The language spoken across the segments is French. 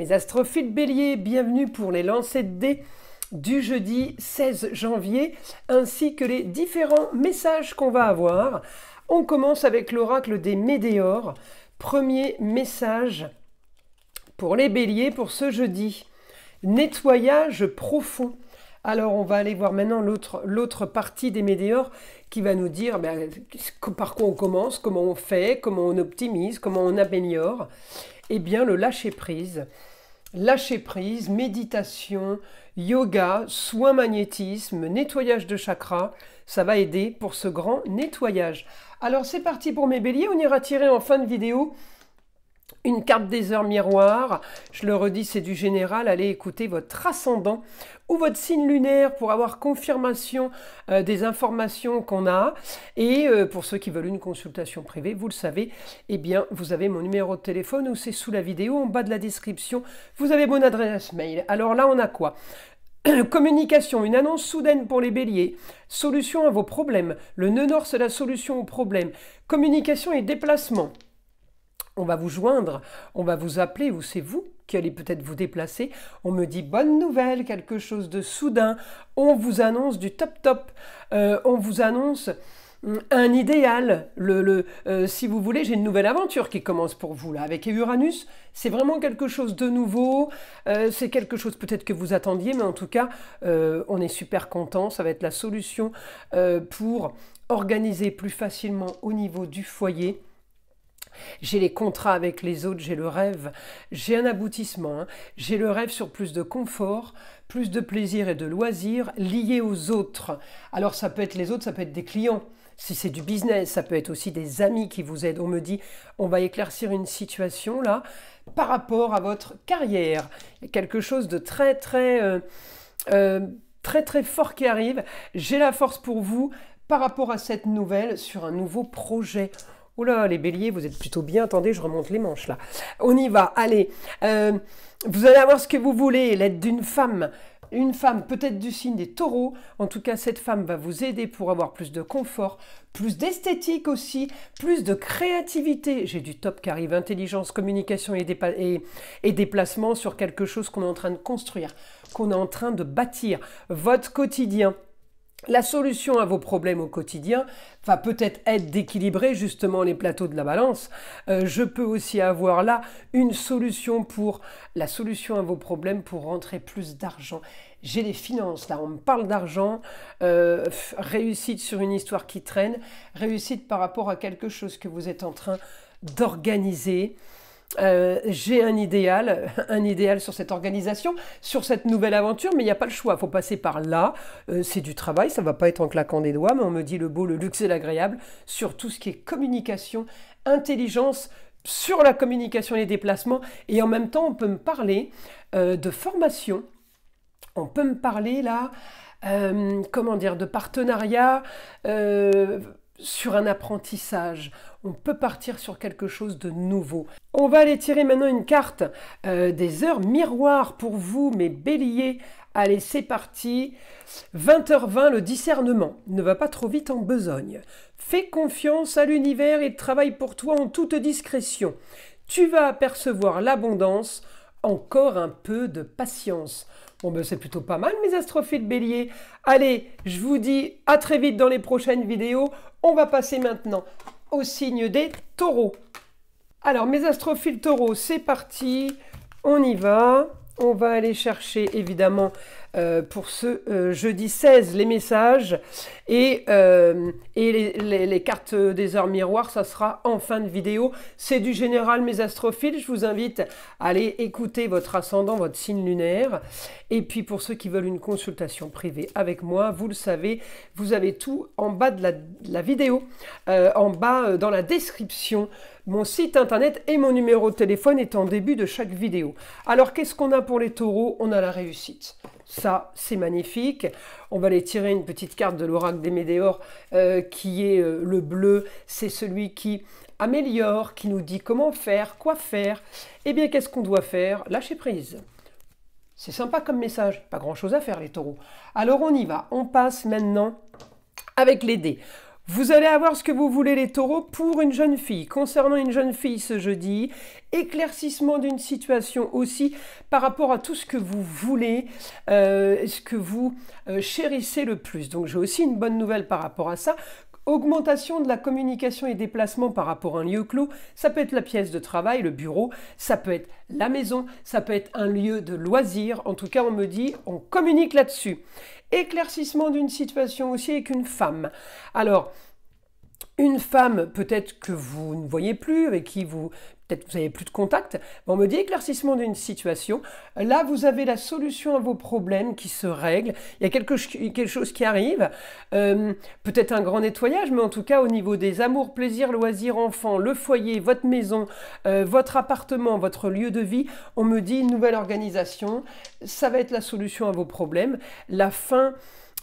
Mes astrophiles béliers, bienvenue pour les lancers de dés du jeudi 16 janvier, ainsi que les différents messages qu'on va avoir. On commence avec l'oracle des météores. Premier message pour les béliers pour ce jeudi. Nettoyage profond. Alors on va aller voir maintenant l'autre partie des météores qui va nous dire par quoi on commence, comment on fait, comment on optimise, comment on améliore. Eh bien le lâcher-prise. Lâcher-prise, méditation, yoga, soin magnétisme, nettoyage de chakras, ça va aider pour ce grand nettoyage. Alors c'est parti pour mes béliers, on ira tirer en fin de vidéo une carte des heures miroirs. Je le redis, c'est du général. Allez écouter votre ascendant ou votre signe lunaire pour avoir confirmation des informations qu'on a. Et pour ceux qui veulent une consultation privée, vous le savez, eh bien, vous avez mon numéro de téléphone ou c'est sous la vidéo, en bas de la description. Vous avez mon adresse mail. Alors là, on a quoi ? Communication, une annonce soudaine pour les béliers. Solution à vos problèmes. Le nœud nord, c'est la solution aux problèmes. Communication et déplacement. On va vous joindre, on va vous appeler, ou c'est vous qui allez peut-être vous déplacer. On me dit bonne nouvelle, quelque chose de soudain. On vous annonce du top. On vous annonce un idéal. Si vous voulez, j'ai une nouvelle aventure qui commence pour vous là avec Uranus. C'est vraiment quelque chose de nouveau. C'est quelque chose peut-être que vous attendiez, mais en tout cas, on est super content. Ça va être la solution pour organiser plus facilement au niveau du foyer. J'ai les contrats avec les autres, j'ai le rêve, j'ai un aboutissement, j'ai le rêve sur plus de confort, plus de plaisir et de loisirs liés aux autres. Alors ça peut être les autres, ça peut être des clients, si c'est du business, ça peut être aussi des amis qui vous aident. On me dit, on va éclaircir une situation là par rapport à votre carrière. Il y a quelque chose de très fort qui arrive. J'ai la force pour vous par rapport à cette nouvelle sur un nouveau projet. Oula, les béliers, vous êtes plutôt bien. Attendez, je remonte les manches là. On y va, allez. Vous allez avoir ce que vous voulez, l'aide d'une femme. Une femme peut-être du signe des taureaux. En tout cas, cette femme va vous aider pour avoir plus de confort, plus d'esthétique aussi, plus de créativité. J'ai du top qui arrive, intelligence, communication et déplacement sur quelque chose qu'on est en train de construire, qu'on est en train de bâtir. Votre quotidien. La solution à vos problèmes au quotidien va peut-être être d'équilibrer justement les plateaux de la balance. Je peux aussi avoir là une solution la solution à vos problèmes pour rentrer plus d'argent. J'ai les finances, là on me parle d'argent, réussite sur une histoire qui traîne, réussite par rapport à quelque chose que vous êtes en train d'organiser. J'ai un idéal sur cette organisation, sur cette nouvelle aventure, mais il n'y a pas le choix, il faut passer par là, c'est du travail, ça ne va pas être en claquant des doigts, mais on me dit le beau, le luxe et l'agréable, sur tout ce qui est communication, intelligence, sur la communication et les déplacements, et en même temps on peut me parler de formation, on peut me parler là, de partenariat, sur un apprentissage, on peut partir sur quelque chose de nouveau. On va aller tirer maintenant une carte des heures miroirs pour vous, mes béliers. Allez, c'est parti. 20h20, le discernement. Ne va pas trop vite en besogne. Fais confiance à l'univers et travaille pour toi en toute discrétion. Tu vas apercevoir l'abondance, encore un peu de patience. Bon, c'est plutôt pas mal, mes astrophiles béliers. Allez, je vous dis à très vite dans les prochaines vidéos. On va passer maintenant au signe des taureaux. Alors, mes astrophiles taureaux, c'est parti. On y va. On va aller chercher, évidemment, pour ce jeudi 16, les messages. Et les cartes des heures miroirs, ça sera en fin de vidéo. C'est du général, mes astrophiles. Je vous invite à aller écouter votre ascendant, votre signe lunaire. Et puis, pour ceux qui veulent une consultation privée avec moi, vous le savez, vous avez tout en bas de la vidéo, en bas dans la description. Mon site internet et mon numéro de téléphone est en début de chaque vidéo. Alors, qu'est-ce qu'on a pour les taureaux? On a la réussite. Ça, c'est magnifique. On va aller tirer une petite carte de l'oracle des météores qui est le bleu. C'est celui qui améliore, qui nous dit comment faire, quoi faire. Eh bien, qu'est-ce qu'on doit faire? Lâcher prise. C'est sympa comme message. Pas grand-chose à faire, les taureaux. Alors, on y va. On passe maintenant avec les dés. Vous allez avoir ce que vous voulez les taureaux pour une jeune fille. Concernant une jeune fille ce jeudi, éclaircissement d'une situation aussi par rapport à tout ce que vous voulez, ce que vous chérissez le plus. Donc j'ai aussi une bonne nouvelle par rapport à ça. Augmentation de la communication et déplacement par rapport à un lieu clos, ça peut être la pièce de travail, le bureau, ça peut être la maison, ça peut être un lieu de loisir. En tout cas, on me dit, on communique là-dessus. Éclaircissement d'une situation aussi avec une femme. Alors, une femme peut-être que vous ne voyez plus, avec qui peut-être vous n'avez plus de contact, on me dit éclaircissement d'une situation. Là, vous avez la solution à vos problèmes qui se règlent. Il y a quelque chose qui arrive, peut-être un grand nettoyage, mais en tout cas au niveau des amours, plaisirs, loisirs, enfants, le foyer, votre maison, votre appartement, votre lieu de vie, on me dit une nouvelle organisation. Ça va être la solution à vos problèmes. La fin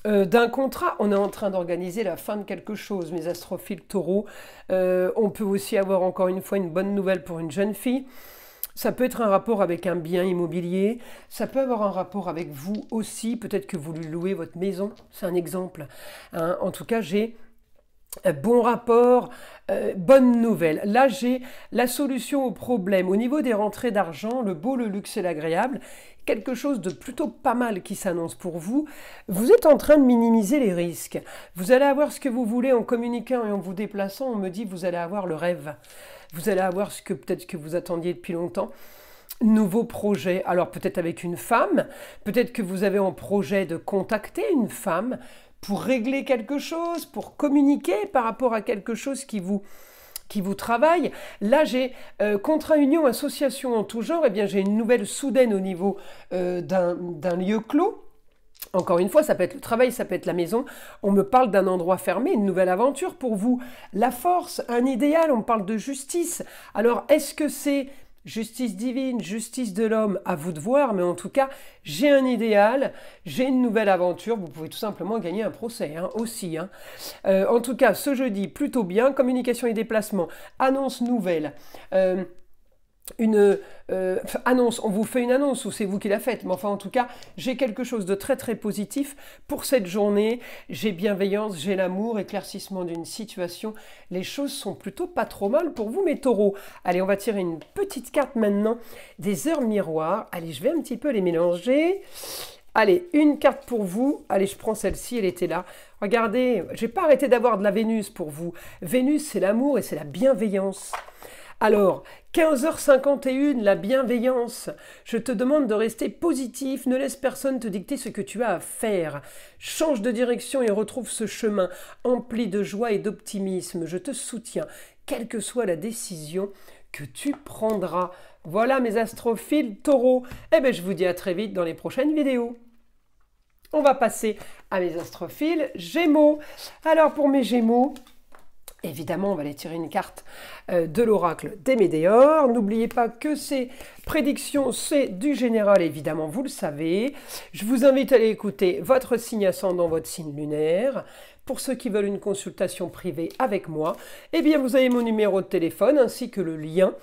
d'un contrat, on est en train d'organiser la fin de quelque chose, mes astrophiles taureaux. On peut aussi avoir encore une fois une bonne nouvelle pour une jeune fille. Ça peut être un rapport avec un bien immobilier, ça peut avoir un rapport avec vous aussi, peut-être que vous lui louez votre maison, c'est un exemple. Hein. En tout cas, j'ai bon rapport, bonne nouvelle. Là, j'ai la solution au problème. Au niveau des rentrées d'argent, le beau, le luxe et l'agréable, quelque chose de plutôt pas mal qui s'annonce pour vous. Vous êtes en train de minimiser les risques. Vous allez avoir ce que vous voulez en communiquant et en vous déplaçant. On me dit vous allez avoir le rêve. Vous allez avoir ce que peut-être que vous attendiez depuis longtemps. Nouveau projet. Alors peut-être avec une femme. Peut-être que vous avez en projet de contacter une femme pour régler quelque chose, pour communiquer par rapport à quelque chose qui vous travaille. Là, j'ai contrat, union, association en tout genre, eh bien j'ai une nouvelle soudaine au niveau d'un lieu clos. Encore une fois, ça peut être le travail, ça peut être la maison. On me parle d'un endroit fermé, une nouvelle aventure pour vous. La force, un idéal, on me parle de justice. Alors, est-ce que c'est justice divine, justice de l'homme, à vous de voir, mais en tout cas, j'ai un idéal, j'ai une nouvelle aventure, vous pouvez tout simplement gagner un procès aussi. Hein. En tout cas, ce jeudi, plutôt bien, communication et déplacement, annonce nouvelle. Annonce, on vous fait une annonce ou c'est vous qui la faites, mais enfin en tout cas j'ai quelque chose de très très positif pour cette journée. J'ai bienveillance, j'ai l'amour, éclaircissement d'une situation, les choses sont plutôt pas trop mal pour vous mes taureaux. Allez, on va tirer une petite carte maintenant des heures miroirs. Allez, je vais un petit peu les mélanger. Allez, une carte pour vous. Allez, je prends celle-ci, elle était là. Regardez, j'ai pas arrêté d'avoir de la Vénus pour vous. Vénus, c'est l'amour et c'est la bienveillance. Alors, 15h51, la bienveillance. Je te demande de rester positif, ne laisse personne te dicter ce que tu as à faire. Change de direction et retrouve ce chemin empli de joie et d'optimisme. Je te soutiens, quelle que soit la décision que tu prendras. Voilà mes astrophiles taureaux. Eh bien, je vous dis à très vite dans les prochaines vidéos. On va passer à mes astrophiles gémeaux. Alors, pour mes gémeaux, évidemment, on va aller tirer une carte de l'oracle des Médéors. N'oubliez pas que ces prédictions, c'est du général, évidemment, vous le savez. Je vous invite à aller écouter votre signe ascendant, votre signe lunaire. Pour ceux qui veulent une consultation privée avec moi, eh bien, vous avez mon numéro de téléphone ainsi que le lien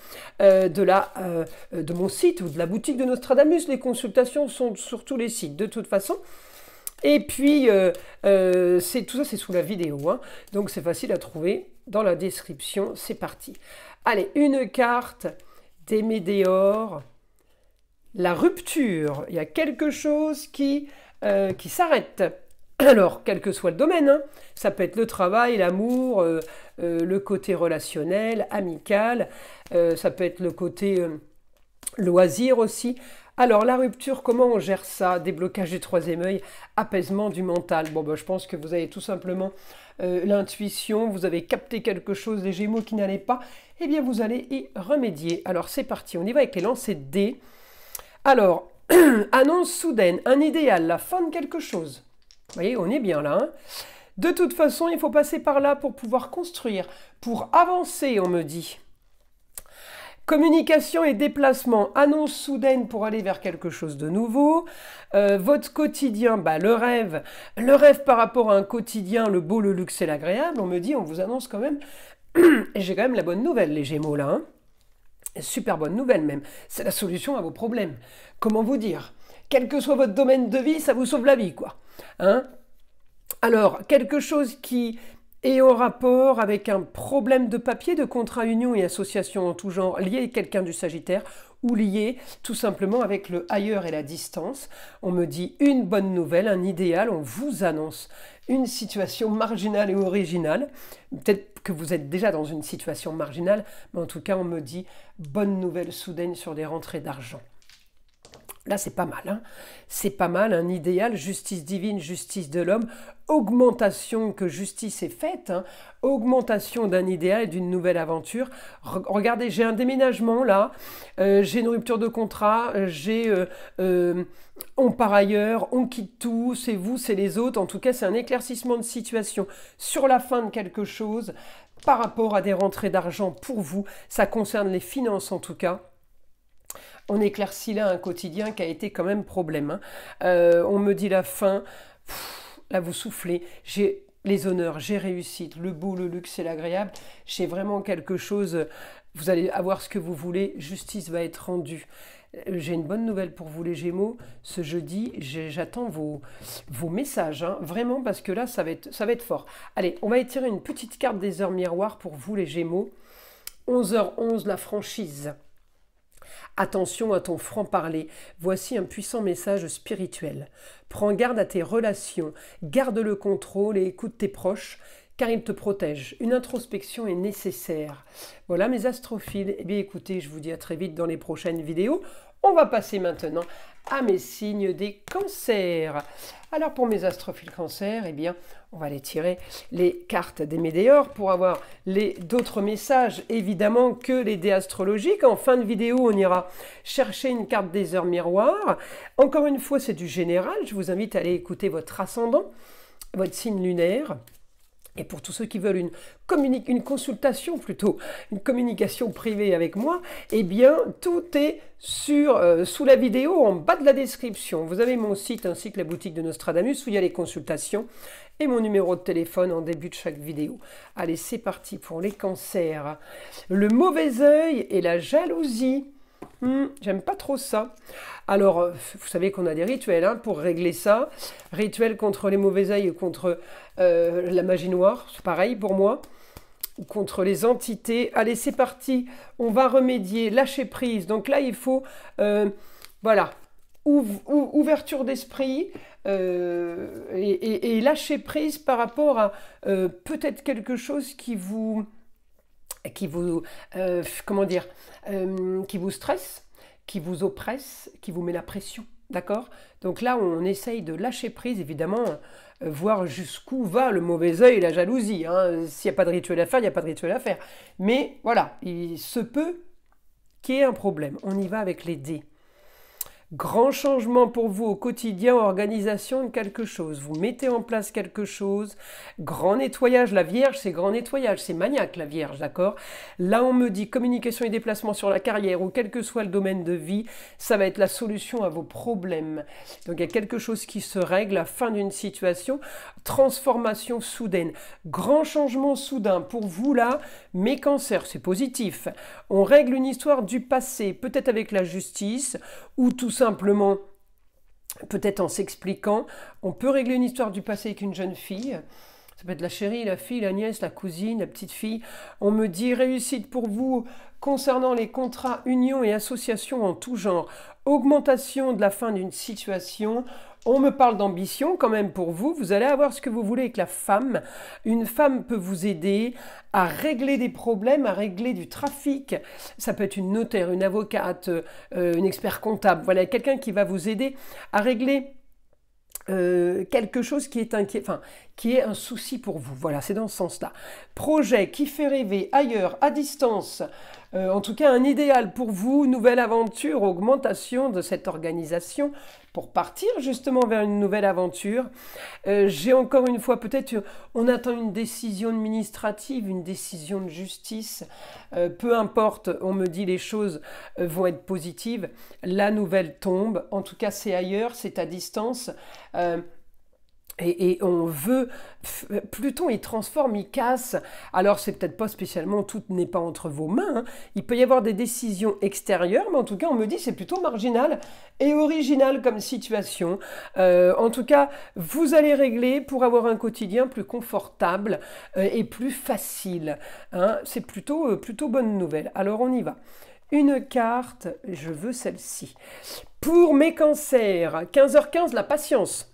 de mon site ou de la boutique de Nostradamus. Les consultations sont sur tous les sites, de toute façon. Et puis, tout ça, c'est sous la vidéo, hein. Donc c'est facile à trouver dans la description. C'est parti. Allez, une carte des Médéors. La rupture. Il y a quelque chose qui s'arrête. Alors, quel que soit le domaine, hein, ça peut être le travail, l'amour, le côté relationnel, amical, ça peut être le côté loisir aussi. Alors, la rupture, comment on gère ça? Déblocage du troisième œil, apaisement du mental. Bon, je pense que vous avez tout simplement l'intuition, vous avez capté quelque chose, les Gémeaux qui n'allaient pas, eh bien, vous allez y remédier. Alors, c'est parti, on y va avec les lancers de dés. Alors, annonce soudaine, un idéal, la fin de quelque chose. Vous voyez, on est bien là. Hein. De toute façon, il faut passer par là pour pouvoir construire, pour avancer, on me dit. Communication et déplacement, annonce soudaine pour aller vers quelque chose de nouveau. Votre quotidien, le rêve par rapport à un quotidien, le beau, le luxe et l'agréable, on me dit, on vous annonce quand même, et j'ai quand même la bonne nouvelle, les Gémeaux là. Hein. Super bonne nouvelle même, c'est la solution à vos problèmes. Comment vous dire? Quel que soit votre domaine de vie, ça vous sauve la vie, quoi. Hein? Alors, quelque chose qui et en rapport avec un problème de papier, de contrat, union et association en tout genre, lié à quelqu'un du Sagittaire, ou lié tout simplement avec le ailleurs et la distance. On me dit une bonne nouvelle, un idéal, on vous annonce une situation marginale et originale. Peut-être que vous êtes déjà dans une situation marginale, mais en tout cas on me dit bonne nouvelle soudaine sur des rentrées d'argent. Là, c'est pas mal, hein. C'est pas mal, un idéal, justice divine, justice de l'homme, augmentation que justice est faite, hein, augmentation d'un idéal et d'une nouvelle aventure. Regardez, j'ai un déménagement là, j'ai une rupture de contrat, on part ailleurs, on quitte tout, c'est vous, c'est les autres. En tout cas, c'est un éclaircissement de situation sur la fin de quelque chose par rapport à des rentrées d'argent pour vous. Ça concerne les finances en tout cas. On éclaircit là un quotidien qui a été quand même problème, hein. On me dit la fin, là vous soufflez, j'ai les honneurs, j'ai réussite, le beau, le luxe et l'agréable, j'ai vraiment quelque chose, vous allez avoir ce que vous voulez, justice va être rendue. J'ai une bonne nouvelle pour vous les Gémeaux, ce jeudi, j'attends vos messages, hein, vraiment parce que là ça va être fort. Allez, on va étirer une petite carte des heures miroirs pour vous les Gémeaux, 11h11 la franchise. Attention à ton franc-parler, voici un puissant message spirituel. Prends garde à tes relations, garde le contrôle et écoute tes proches, car ils te protègent. Une introspection est nécessaire. Voilà mes astrophiles. Eh bien écoutez, je vous dis à très vite dans les prochaines vidéos. On va passer maintenant à mes signes des cancers. Alors pour mes astrophiles cancers, eh bien, on va aller tirer les cartes des météores pour avoir d'autres messages, évidemment, que les dés astrologiques. En fin de vidéo, on ira chercher une carte des heures miroirs. Encore une fois, c'est du général. Je vous invite à aller écouter votre ascendant, votre signe lunaire. Et pour tous ceux qui veulent une consultation plutôt, une communication privée avec moi, eh bien, tout est sous la vidéo, en bas de la description. Vous avez mon site ainsi que la boutique de Nostradamus où il y a les consultations et mon numéro de téléphone en début de chaque vidéo. Allez, c'est parti pour les cancers. Le mauvais œil et la jalousie. J'aime pas trop ça. Alors, vous savez qu'on a des rituels hein, pour régler ça. Rituel contre les mauvais œils et contre la magie noire, c'est pareil pour moi. Ou contre les entités. Allez, c'est parti. On va remédier, lâcher prise. Donc là, il faut, voilà, ouverture d'esprit et lâcher prise par rapport à peut-être quelque chose qui vous comment dire, qui vous stresse, qui vous oppresse, qui vous met la pression, d'accord? Donc là, on essaye de lâcher prise, évidemment, voir jusqu'où va le mauvais œil et la jalousie. Hein. S'il n'y a pas de rituel à faire, il n'y a pas de rituel à faire. Mais voilà, il se peut qu'il y ait un problème. On y va avec les dés. Grand changement pour vous au quotidien, organisation de quelque chose. Vous mettez en place quelque chose. Grand nettoyage, la Vierge, c'est grand nettoyage, c'est maniaque la Vierge, d'accord? Là, on me dit communication et déplacement sur la carrière ou quel que soit le domaine de vie, ça va être la solution à vos problèmes. Donc, il y a quelque chose qui se règle, la fin d'une situation, transformation soudaine. Grand changement soudain pour vous là, mes cancers, c'est positif. On règle une histoire du passé, peut-être avec la justice ou tout simplement, peut-être en s'expliquant, on peut régler une histoire du passé avec une jeune fille. Ça peut être la chérie, la fille, la nièce, la cousine, la petite fille. On me dit réussite pour vous concernant les contrats, unions et associations en tout genre. Augmentation de la fin d'une situation. On me parle d'ambition quand même pour vous. Vous allez avoir ce que vous voulez avec la femme. Une femme peut vous aider à régler des problèmes, à régler du trafic. Ça peut être une notaire, une avocate, une expert comptable. Voilà, quelqu'un qui va vous aider à régler quelque chose qui est un souci pour vous. Voilà, c'est dans ce sens-là. Projet qui fait rêver ailleurs, à distance. En tout cas, un idéal pour vous, nouvelle aventure, augmentation de cette organisation pour partir justement vers une nouvelle aventure. J'ai encore une fois, peut-être, on attend une décision administrative, une décision de justice. Peu importe, on me dit les choses vont être positives. La nouvelle tombe. En tout cas, c'est ailleurs, c'est à distance. Et on veut, Pluton il transforme, il casse, alors c'est peut-être pas spécialement, tout n'est pas entre vos mains, hein. Il peut y avoir des décisions extérieures, mais en tout cas on me dit c'est plutôt marginal et original comme situation. En tout cas, vous allez régler pour avoir un quotidien plus confortable et plus facile, hein. C'est plutôt bonne nouvelle. Alors on y va. Une carte, je veux celle-ci. Pour mes cancers, 15h15, la patience.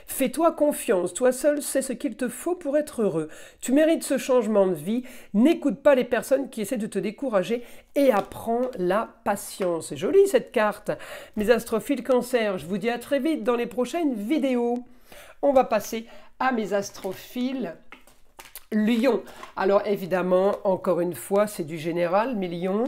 Fais-toi confiance, toi seul sais ce qu'il te faut pour être heureux. Tu mérites ce changement de vie, n'écoute pas les personnes qui essaient de te décourager et apprends la patience. C'est joli cette carte. Mes astrophiles cancer, je vous dis à très vite dans les prochaines vidéos. On va passer à mes astrophiles Lion. Alors évidemment, encore une fois, c'est du général, mes lions.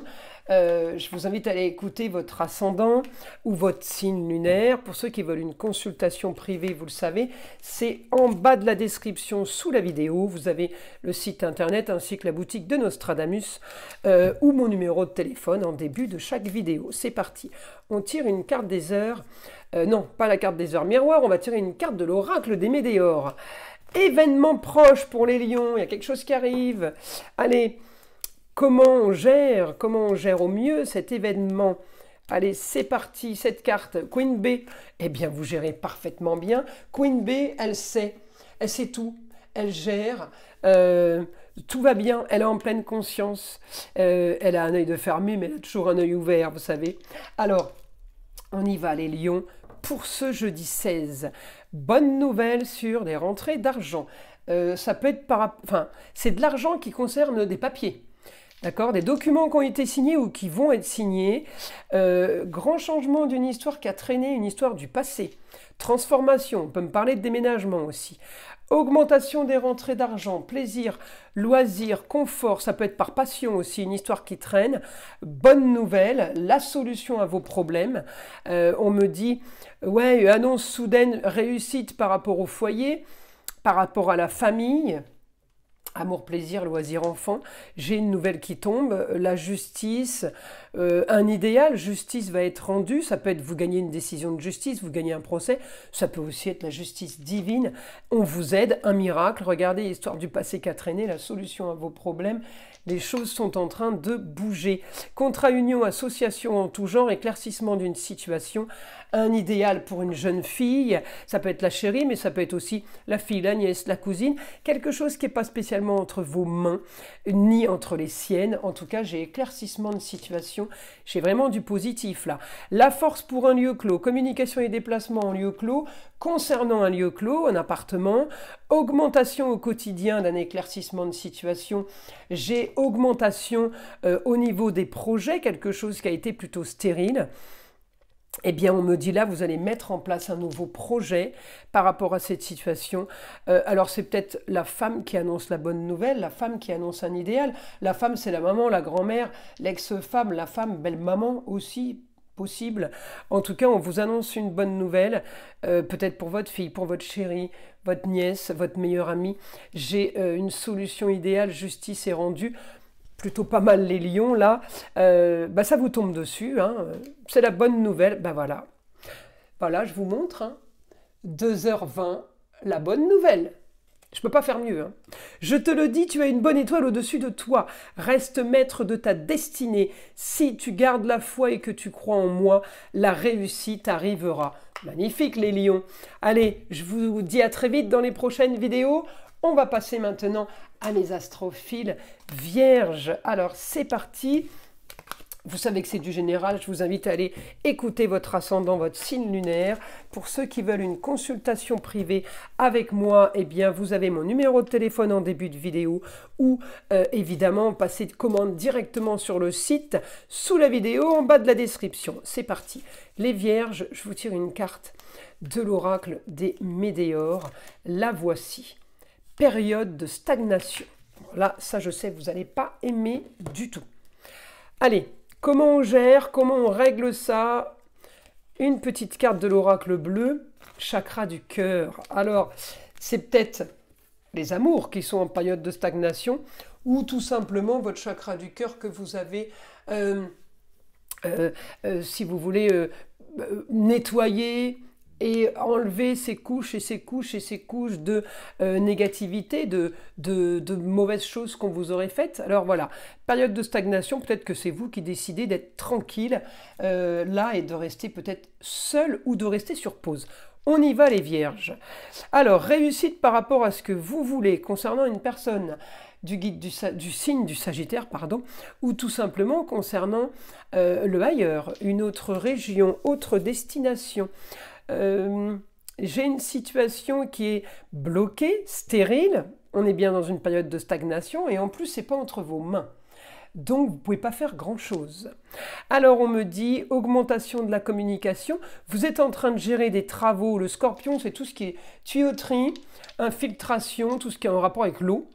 Je vous invite à aller écouter votre ascendant ou votre signe lunaire. Pour ceux qui veulent une consultation privée, vous le savez, c'est en bas de la description sous la vidéo. Vous avez le site internet ainsi que la boutique de Nostradamus ou mon numéro de téléphone en début de chaque vidéo. C'est parti. On tire une carte des heures. Non, pas la carte des heures miroir. On va tirer une carte de l'oracle des Météores. Événement proche pour les lions. Il y a quelque chose qui arrive. Allez. Comment on gère au mieux cet événement? Allez, c'est parti, cette carte, Queen B, eh bien, vous gérez parfaitement bien. Queen B, elle sait tout, elle gère, tout va bien, elle est en pleine conscience, elle a un œil de fermé, mais elle a toujours un œil ouvert, vous savez. Alors, on y va, les lions, pour ce jeudi 16. Bonne nouvelle sur les rentrées d'argent. Ça peut être c'est de l'argent qui concerne des papiers. D'accord, des documents qui ont été signés ou qui vont être signés. Grand changement d'une histoire qui a traîné, une histoire du passé. Transformation, on peut me parler de déménagement aussi. Augmentation des rentrées d'argent, plaisir, loisir, confort, ça peut être par passion aussi, une histoire qui traîne. Bonne nouvelle, la solution à vos problèmes. On me dit, ouais, annonce soudaine, réussite par rapport au foyer, par rapport à la famille. Amour, plaisir, loisir, enfant. J'ai une nouvelle qui tombe, la justice, un idéal, justice va être rendue, ça peut être vous gagnez une décision de justice, vous gagnez un procès, ça peut aussi être la justice divine, on vous aide, un miracle, regardez l'histoire du passé qu'a traîné, la solution à vos problèmes, les choses sont en train de bouger. Contrat, union, association en tout genre, éclaircissement d'une situation, un idéal pour une jeune fille, ça peut être la chérie, mais ça peut être aussi la fille, la nièce, la cousine, quelque chose qui n'est pas spécialement entre vos mains, ni entre les siennes. En tout cas, j'ai éclaircissement de situation, j'ai vraiment du positif là. La force pour un lieu clos, communication et déplacement en lieu clos, concernant un lieu clos, un appartement, augmentation au quotidien d'un éclaircissement de situation, j'ai augmentation au niveau des projets, quelque chose qui a été plutôt stérile. Eh bien, on me dit là, vous allez mettre en place un nouveau projet par rapport à cette situation. Alors, c'est peut-être la femme qui annonce la bonne nouvelle, la femme qui annonce un idéal. La femme, c'est la maman, la grand-mère, l'ex-femme, la femme, belle-maman aussi, possible. En tout cas, on vous annonce une bonne nouvelle, peut-être pour votre fille, pour votre chérie, votre nièce, votre meilleure amie. J'ai une solution idéale, justice est rendue. Plutôt pas mal les lions là, ça vous tombe dessus, hein. C'est la bonne nouvelle, voilà. Voilà, je vous montre, hein. 2h20, la bonne nouvelle. Je peux pas faire mieux, hein. Je te le dis, tu as une bonne étoile au-dessus de toi. Reste maître de ta destinée. Si tu gardes la foi et que tu crois en moi, la réussite arrivera. Magnifique les lions. Allez, je vous dis à très vite dans les prochaines vidéos. On va passer maintenant à mes astrophiles vierges. Alors, c'est parti. Vous savez que c'est du général. Je vous invite à aller écouter votre ascendant, votre signe lunaire. Pour ceux qui veulent une consultation privée avec moi, eh bien, vous avez mon numéro de téléphone en début de vidéo ou évidemment, passez de commande directement sur le site sous la vidéo en bas de la description. C'est parti. Les vierges, je vous tire une carte de l'oracle des Météores. La voici. Période de stagnation. Là, ça je sais, vous n'allez pas aimer du tout. Allez, comment on gère, comment on règle ça? Une petite carte de l'oracle bleu, chakra du cœur. Alors, c'est peut-être les amours qui sont en période de stagnation ou tout simplement votre chakra du cœur que vous avez, si vous voulez, nettoyer, et enlever ces couches et ces couches et ces couches de négativité, de mauvaises choses qu'on vous aurait faites. Alors voilà, période de stagnation, peut-être que c'est vous qui décidez d'être tranquille là et de rester peut-être seul ou de rester sur pause. On y va les vierges. Alors, réussite par rapport à ce que vous voulez concernant une personne du guide du signe du Sagittaire, pardon, ou tout simplement concernant le ailleurs, une autre région, autre destination. J'ai une situation qui est bloquée, stérile, on est bien dans une période de stagnation et en plus c'est pas entre vos mains. Donc vous ne pouvez pas faire grand-chose. Alors on me dit augmentation de la communication, vous êtes en train de gérer des travaux, le scorpion c'est tout ce qui est tuyauterie, infiltration, tout ce qui est en rapport avec l'eau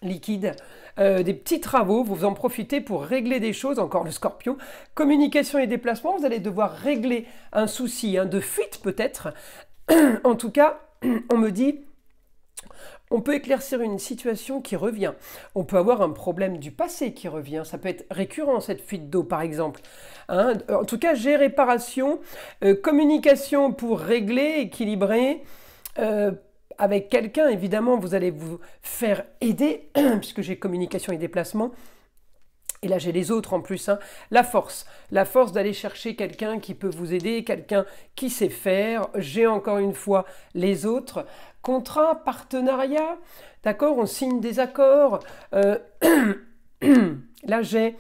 liquide, des petits travaux, vous en profitez pour régler des choses, encore le scorpion, communication et déplacement, vous allez devoir régler un souci de fuite peut-être, en tout cas on me dit on peut éclaircir une situation qui revient. On peut avoir un problème du passé qui revient. Ça peut être récurrent, cette fuite d'eau, par exemple. En tout cas, j'ai réparation, communication pour régler, équilibrer. Avec quelqu'un, évidemment, vous allez vous faire aider, puisque j'ai communication et déplacement. Et là, j'ai les autres en plus. La force d'aller chercher quelqu'un qui peut vous aider, quelqu'un qui sait faire. J'ai encore une fois les autres. Contrat, partenariat, d'accord, on signe des accords. Là, j'ai,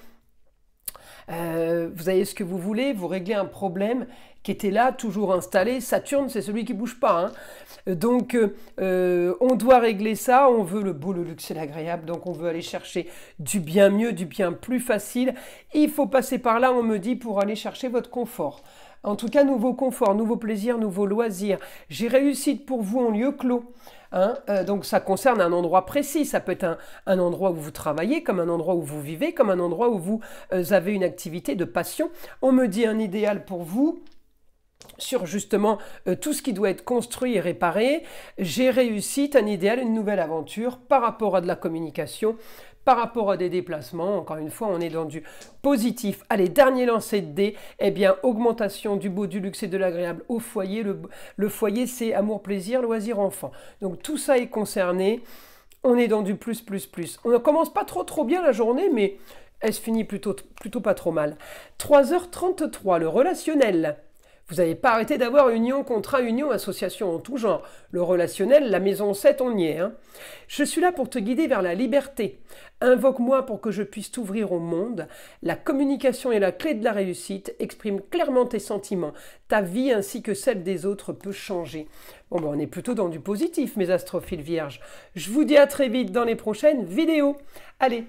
vous avez ce que vous voulez, vous réglez un problème qui était là, toujours installé. Saturne, c'est celui qui ne bouge pas. Donc, on doit régler ça. On veut le beau, le luxe et l'agréable. Donc, on veut aller chercher du bien mieux, du bien plus facile. Il faut passer par là, on me dit, pour aller chercher votre confort. En tout cas, nouveau confort, nouveau plaisir, nouveau loisir. J'ai réussite pour vous en lieu clos. Donc ça concerne un endroit précis. Ça peut être un endroit où vous travaillez, comme un endroit où vous vivez, comme un endroit où vous avez une activité de passion. On me dit un idéal pour vous sur justement tout ce qui doit être construit et réparé. J'ai réussite, un idéal, une nouvelle aventure par rapport à de la communication, par rapport à des déplacements. Encore une fois, on est dans du positif. Allez, dernier lancer de dés. Eh bien, augmentation du beau, du luxe et de l'agréable au foyer. Le foyer, c'est amour, plaisir, loisir, enfant. Donc, tout ça est concerné. On est dans du plus, plus, plus. On ne commence pas trop bien la journée, mais elle se finit plutôt pas trop mal. 3h33, le relationnel. Vous n'avez pas arrêté d'avoir union, contrat, union, association en tout genre. Le relationnel, la maison 7, on y est. Je suis là pour te guider vers la liberté. Invoque-moi pour que je puisse t'ouvrir au monde. La communication est la clé de la réussite. Exprime clairement tes sentiments. Ta vie ainsi que celle des autres peut changer. Bon, on est plutôt dans du positif, mes astrophiles vierges. Je vous dis à très vite dans les prochaines vidéos. Allez,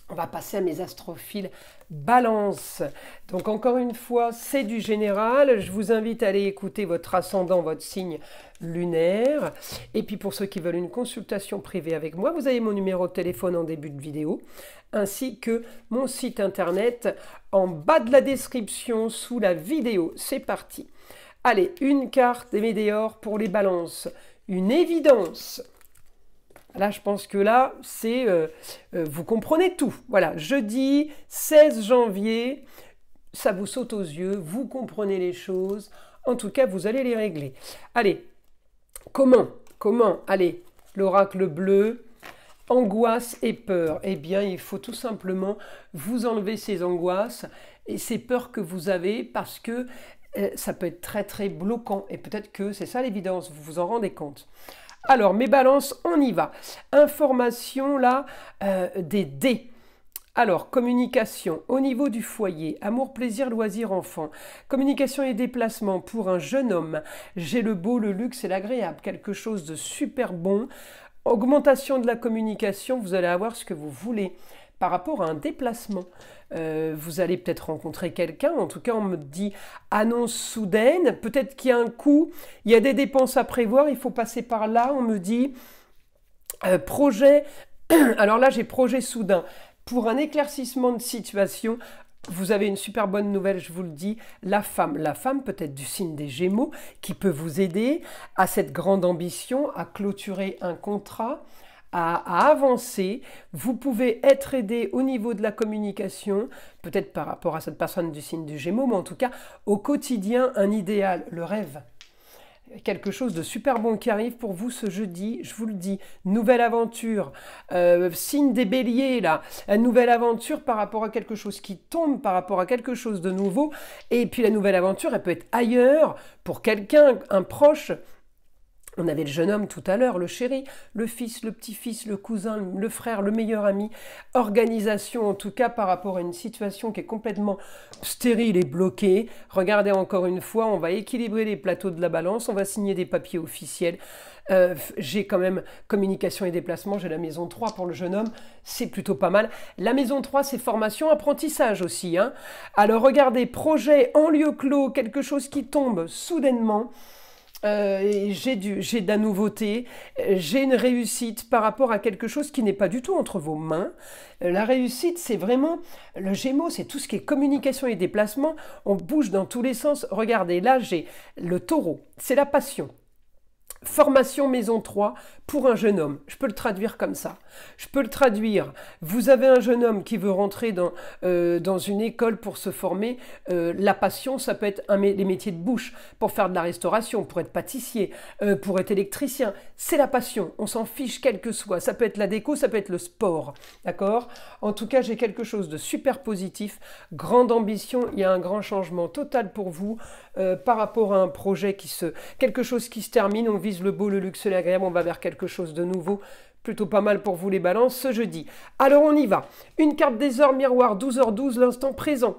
on va passer à mes astrophiles Balance. Donc encore une fois, c'est du général. Je vous invite à aller écouter votre ascendant, votre signe lunaire. Et puis pour ceux qui veulent une consultation privée avec moi, vous avez mon numéro de téléphone en début de vidéo, ainsi que mon site internet en bas de la description sous la vidéo. C'est parti. Allez, une carte des météores pour les balances. Une évidence. Là, je pense que là, c'est vous comprenez tout. Voilà, jeudi 16 janvier, ça vous saute aux yeux, vous comprenez les choses. En tout cas, vous allez les régler. Allez, comment? Allez, l'oracle bleu, angoisse et peur. Eh bien, il faut tout simplement vous enlever ces angoisses et ces peurs que vous avez parce que ça peut être très, très bloquant. Et peut-être que c'est ça l'évidence, vous vous en rendez compte. Alors, mes balances, on y va. Information, là, des dés. Alors, communication au niveau du foyer, amour, plaisir, loisir, enfant. Communication et déplacement pour un jeune homme. J'ai le beau, le luxe et l'agréable. Quelque chose de super bon. Augmentation de la communication, vous allez avoir ce que vous voulez. Par rapport à un déplacement, vous allez peut-être rencontrer quelqu'un. En tout cas, on me dit annonce soudaine. Peut-être qu'il y a un coût, il y a des dépenses à prévoir, il faut passer par là. On me dit projet. Alors là, j'ai projet soudain. Pour un éclaircissement de situation, vous avez une super bonne nouvelle, je vous le dis. La femme peut-être du signe des Gémeaux, qui peut vous aider à cette grande ambition, à clôturer un contrat, à avancer. Vous pouvez être aidé au niveau de la communication, peut-être par rapport à cette personne du signe du Gémeaux, mais en tout cas, au quotidien, un idéal, le rêve. quelque chose de super bon qui arrive pour vous ce jeudi, je vous le dis, nouvelle aventure, signe des béliers là, une nouvelle aventure par rapport à quelque chose qui tombe, par rapport à quelque chose de nouveau, et puis la nouvelle aventure, elle peut être ailleurs, pour quelqu'un, un proche. On avait le jeune homme tout à l'heure, le chéri, le fils, le petit-fils, le cousin, le frère, le meilleur ami. Organisation en tout cas par rapport à une situation qui est complètement stérile et bloquée. Regardez encore une fois, on va équilibrer les plateaux de la balance, on va signer des papiers officiels. J'ai quand même communication et déplacement, j'ai la maison 3 pour le jeune homme, c'est plutôt pas mal. La maison 3, c'est formation, apprentissage aussi. Hein. Alors regardez, projet en lieu clos, quelque chose qui tombe soudainement. J'ai de la nouveauté, j'ai une réussite par rapport à quelque chose qui n'est pas du tout entre vos mains. La réussite, c'est vraiment, le Gémeaux, c'est tout ce qui est communication et déplacement. On bouge dans tous les sens. Regardez, là, j'ai le Taureau, c'est la passion. Formation maison 3 pour un jeune homme. Je peux le traduire comme ça. Je peux le traduire. Vous avez un jeune homme qui veut rentrer dans une école pour se former. La passion, ça peut être les métiers de bouche, pour faire de la restauration, pour être pâtissier, pour être électricien. C'est la passion. On s'en fiche quel que soit. Ça peut être la déco, ça peut être le sport. D'accord ? En tout cas, j'ai quelque chose de super positif. Grande ambition. Il y a un grand changement total pour vous par rapport à un projet quelque chose qui se termine. On vise le beau, le luxe, l'agréable. On va vers quelque chose de nouveau. Plutôt pas mal pour vous les balances ce jeudi. Alors on y va. Une carte des heures miroir, 12h12, l'instant présent.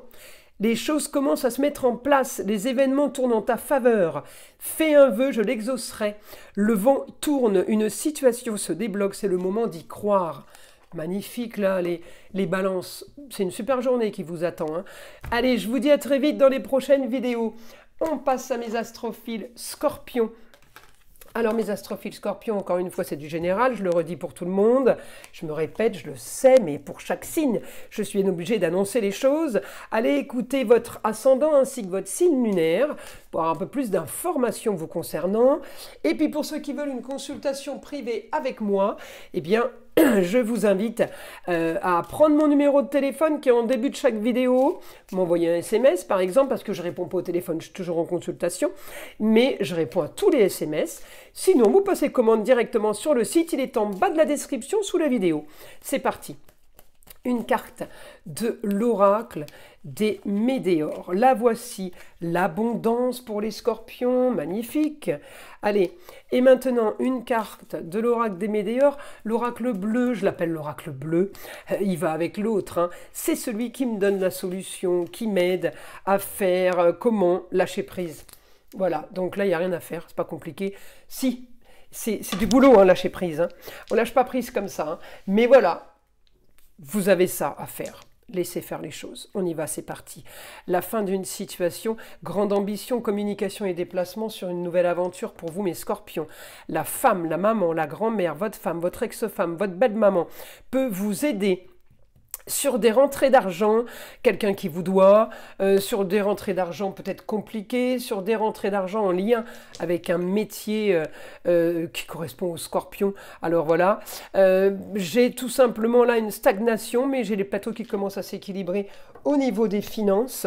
Les choses commencent à se mettre en place, les événements tournent en ta faveur. Fais un vœu, je l'exaucerai. Le vent tourne, une situation se débloque, c'est le moment d'y croire. Magnifique là, les balances. C'est une super journée qui vous attend. Hein. Allez, je vous dis à très vite dans les prochaines vidéos. On passe à mes astrophiles Scorpions. Alors mes astrophiles Scorpions, encore une fois, c'est du général, je le redis pour tout le monde. Je me répète, je le sais, mais pour chaque signe, je suis obligée d'annoncer les choses. Allez écouter votre ascendant ainsi que votre signe lunaire pour avoir un peu plus d'informations vous concernant. Et puis pour ceux qui veulent une consultation privée avec moi, eh bien, je vous invite à prendre mon numéro de téléphone qui est en début de chaque vidéo, m'envoyer un SMS par exemple, parce que je ne réponds pas au téléphone, je suis toujours en consultation, mais je réponds à tous les SMS. Sinon, vous passez commande directement sur le site, il est en bas de la description sous la vidéo. C'est parti. Une carte de l'oracle des Médéors. La voici, l'abondance pour les scorpions, magnifique. Allez, et maintenant une carte de l'oracle des Médéors, l'oracle bleu, je l'appelle l'oracle bleu, il va avec l'autre, hein. C'est celui qui me donne la solution, qui m'aide à faire comment lâcher prise. Voilà, donc là il n'y a rien à faire, c'est pas compliqué. Si, c'est du boulot, hein, lâcher prise. Hein. On lâche pas prise comme ça, hein. Mais voilà. Vous avez ça à faire. Laissez faire les choses. On y va, c'est parti. La fin d'une situation, grande ambition, communication et déplacement sur une nouvelle aventure pour vous, mes scorpions. La femme, la maman, la grand-mère, votre femme, votre ex-femme, votre belle-maman peut vous aider sur des rentrées d'argent, quelqu'un qui vous doit, sur des rentrées d'argent peut-être compliquées, sur des rentrées d'argent en lien avec un métier qui correspond au scorpion. Alors voilà, j'ai tout simplement là une stagnation, mais j'ai les plateaux qui commencent à s'équilibrer au niveau des finances.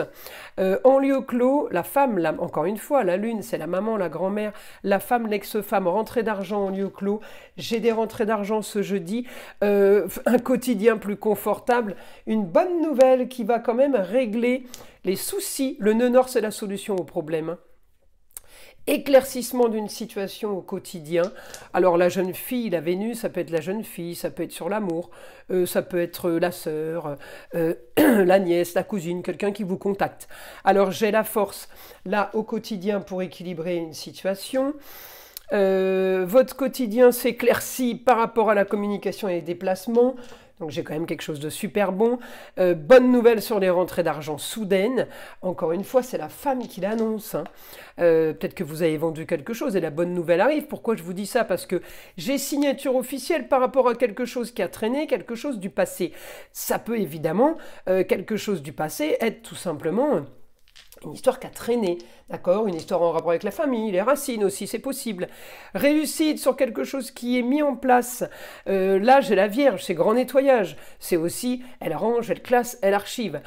En lieu clos, la femme, encore une fois, la lune, c'est la maman, la grand-mère, la femme, l'ex-femme, rentrée d'argent en lieu clos. J'ai des rentrées d'argent ce jeudi, un quotidien plus confortable. Une bonne nouvelle qui va quand même régler les soucis. Le nœud nord, c'est la solution au problème. Éclaircissement d'une situation au quotidien. Alors la jeune fille, la Vénus, ça peut être la jeune fille, ça peut être sur l'amour, ça peut être la sœur, la nièce, la cousine, quelqu'un qui vous contacte. Alors j'ai la force là au quotidien pour équilibrer une situation. Votre quotidien s'éclaircit par rapport à la communication et les déplacements. Donc j'ai quand même quelque chose de super bon. Bonne nouvelle sur les rentrées d'argent soudaines. Encore une fois, c'est la femme qui l'annonce. Hein. Peut-être que vous avez vendu quelque chose et la bonne nouvelle arrive. Pourquoi je vous dis ça? Parce que j'ai signature officielle par rapport à quelque chose qui a traîné, quelque chose du passé. Ça peut évidemment, quelque chose du passé, être tout simplement Une histoire qui a traîné, d'accord? Une histoire en rapport avec la famille, les racines aussi, c'est possible. Réussite sur quelque chose qui est mis en place. Là, j'ai la Vierge, c'est grand nettoyage. C'est aussi, elle range, elle classe, elle archive.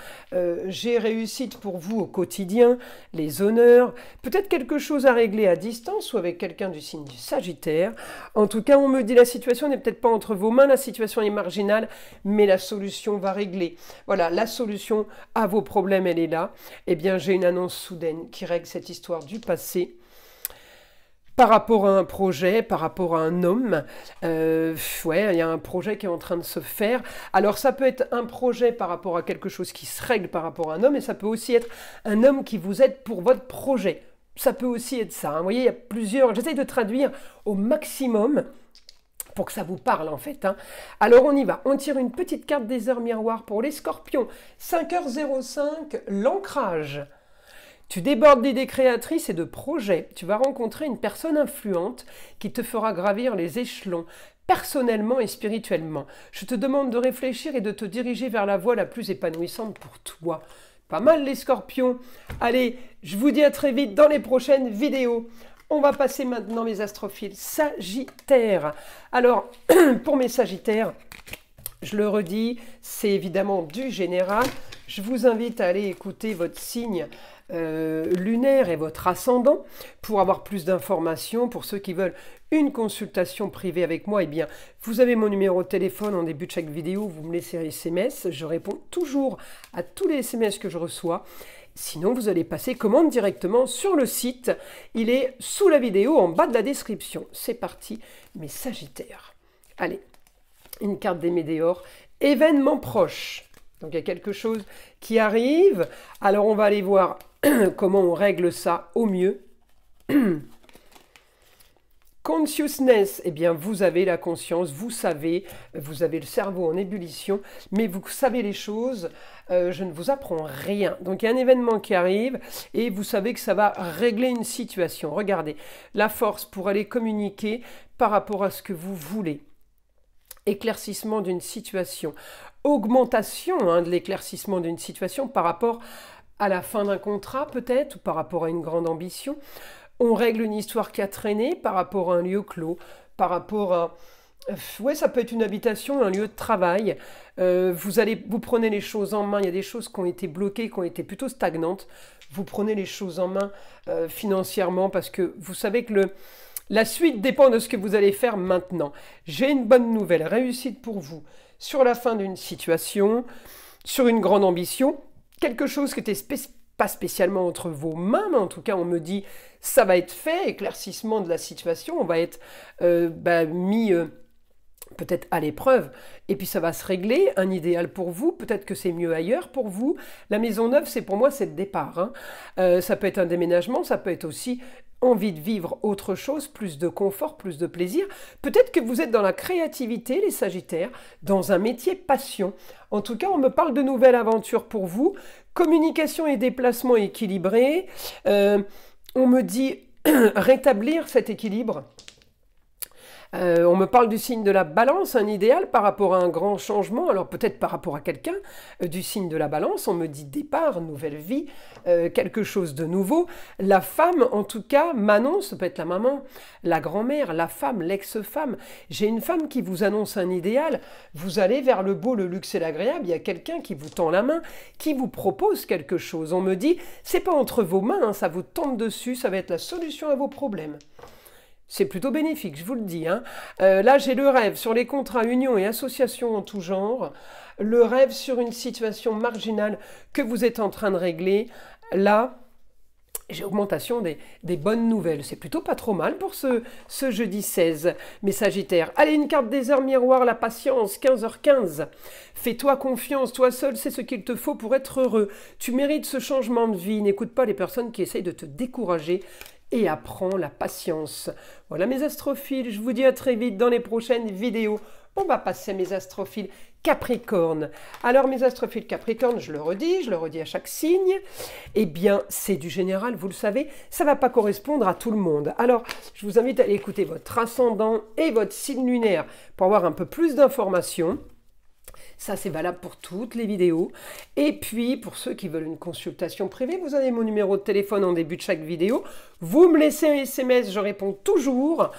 J'ai réussite pour vous au quotidien, les honneurs. Peut-être quelque chose à régler à distance ou avec quelqu'un du signe du Sagittaire. En tout cas, on me dit la situation n'est peut-être pas entre vos mains, la situation est marginale, mais la solution va régler. Voilà, la solution à vos problèmes, elle est là. Eh bien, j'ai une annonce soudaine qui règle cette histoire du passé par rapport à un projet, par rapport à un homme. Ouais, il y a un projet qui est en train de se faire. Alors ça peut être un projet par rapport à quelque chose qui se règle par rapport à un homme, et ça peut aussi être un homme qui vous aide pour votre projet. Ça peut aussi être ça, hein. Vous voyez, il y a plusieurs... J'essaye de traduire au maximum pour que ça vous parle en fait, hein. Alors on y va, on tire une petite carte des heures miroirs pour les scorpions. 5h05, l'ancrage. Tu débordes d'idées créatrices et de projets. Tu vas rencontrer une personne influente qui te fera gravir les échelons, personnellement et spirituellement. Je te demande de réfléchir et de te diriger vers la voie la plus épanouissante pour toi. Pas mal les scorpions. Allez, je vous dis à très vite dans les prochaines vidéos. On va passer maintenant mes astrophiles Sagittaires. Alors, pour mes Sagittaires, je le redis, c'est évidemment du général. Je vous invite à aller écouter votre signe lunaire et votre ascendant pour avoir plus d'informations. Pour ceux qui veulent une consultation privée avec moi, eh bien, vous avez mon numéro de téléphone en début de chaque vidéo, vous me laissez un SMS, je réponds toujours à tous les SMS que je reçois. Sinon, vous allez passer commande directement sur le site. Il est sous la vidéo, en bas de la description. C'est parti, mes Sagittaires. Allez, une carte des Météores. Événement proche. Donc, il y a quelque chose qui arrive. Alors, on va aller voir comment on règle ça au mieux. Consciousness, eh bien, vous avez la conscience, vous savez, vous avez le cerveau en ébullition, mais vous savez les choses, je ne vous apprends rien. Donc, il y a un événement qui arrive et vous savez que ça va régler une situation. Regardez, la force pour aller communiquer par rapport à ce que vous voulez. Éclaircissement d'une situation, augmentation de l'éclaircissement d'une situation par rapport à la fin d'un contrat peut-être, ou par rapport à une grande ambition. On règle une histoire qui a traîné par rapport à un lieu clos, par rapport à... Ouais, ça peut être une habitation, un lieu de travail. Vous prenez les choses en main. Il y a des choses qui ont été bloquées, qui ont été plutôt stagnantes. Vous prenez les choses en main financièrement parce que vous savez que la suite dépend de ce que vous allez faire maintenant. J'ai une bonne nouvelle, réussite pour vous sur la fin d'une situation, sur une grande ambition, quelque chose qui était pas spécialement entre vos mains, mais en tout cas on me dit ça va être fait, éclaircissement de la situation, on va être mis peut-être à l'épreuve, et puis ça va se régler, un idéal pour vous, peut-être que c'est mieux ailleurs pour vous. La maison neuve, c'est pour moi, c'est le départ, hein. Ça peut être un déménagement, ça peut être aussi envie de vivre autre chose, plus de confort, plus de plaisir. Peut-être que vous êtes dans la créativité, les Sagittaires, dans un métier passion. En tout cas, on me parle de nouvelles aventures pour vous. Communication et déplacement équilibrés. On me dit rétablir cet équilibre. On me parle du signe de la balance, un idéal par rapport à un grand changement, alors peut-être par rapport à quelqu'un du signe de la balance, on me dit départ, nouvelle vie, quelque chose de nouveau. La femme, en tout cas, m'annonce, ça peut être la maman, la grand-mère, la femme, l'ex-femme. J'ai une femme qui vous annonce un idéal, vous allez vers le beau, le luxe et l'agréable, il y a quelqu'un qui vous tend la main, qui vous propose quelque chose. On me dit, c'est pas entre vos mains, hein, ça vous tombe dessus, ça va être la solution à vos problèmes. C'est plutôt bénéfique, je vous le dis, hein. Là, j'ai le rêve sur les contrats, unions et associations en tout genre. Le rêve sur une situation marginale que vous êtes en train de régler. Là, j'ai augmentation des bonnes nouvelles. C'est plutôt pas trop mal pour ce jeudi 16, mes Sagittaires. Allez, une carte des heures miroirs, la patience, 15h15. Fais-toi confiance, toi seul, c'est ce qu'il te faut pour être heureux. Tu mérites ce changement de vie. N'écoute pas les personnes qui essayent de te décourager. Et apprends la patience. Voilà mes astrophiles, je vous dis à très vite dans les prochaines vidéos. On va passer à mes astrophiles Capricorne. Alors mes astrophiles Capricorne, je le redis à chaque signe, eh bien c'est du général, vous le savez, ça ne va pas correspondre à tout le monde. Alors je vous invite à aller écouter votre ascendant et votre signe lunaire pour avoir un peu plus d'informations. Ça, c'est valable pour toutes les vidéos. Et puis, pour ceux qui veulent une consultation privée, vous avez mon numéro de téléphone en début de chaque vidéo. Vous me laissez un SMS, je réponds toujours.